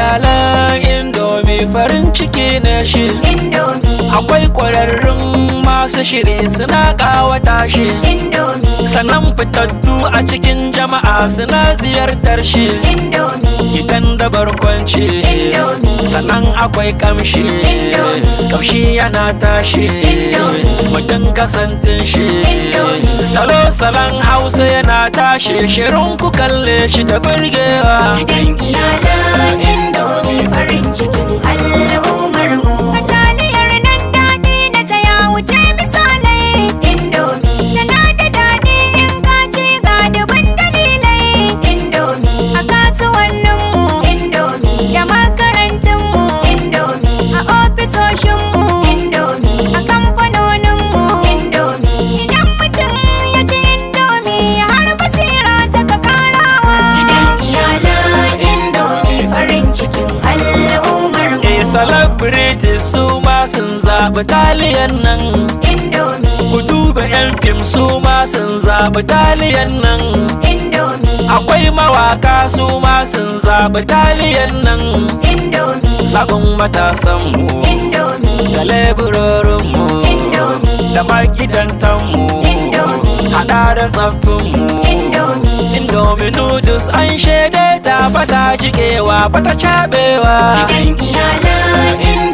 iyalan indomie farin ciki ne shi. Indomie. Akwai ƙwararrun masu shiri suna ƙawata shi. Indomie. Sannan fitattu a cikin jama'a suna ziyartar shi. Indomie. Gidan da barkwanci. Indomie. Sannan akwai kamshi. Indomie. Kamshi yana tashi. Indomie. Mutum kasantin shi. Indomie. Salo-salon Hausa yana tashi. Shirin ku kalle shi da burgewa. Gidan iyalan indomie farin cikin al'ummar mu. Taliyar nan daɗi na ta ya wuce misalai. Indomie tana da daɗi in ka ci ga dubun dalilai. Indomie a kasuwannin mu. Indomie da makarantun mu. Indomie a ofisoshin mu. Indomie a kamfanonin mu. Indomie idan mutum ya ci indomie har basira ta ka karawa. Gidan iyalan indomie farin cikin al'ummar mu. Celebrities su ma sun zaɓi taliyan nan. Indomie. Ku duba 'yan fim su ma sun zaɓi taliyan nan. Indomie. Akwai mawaka su ma sun zaɓi taliyan nan. Indomie. Zaɓin matasanmu Indomie. da leburorinmu Indomie. da magidantanmu Indomie. haɗa da tsaffinmu. Indomie. Indomie noodles an shaide ta bata jikewa bata caɓewa. Gidan iyalan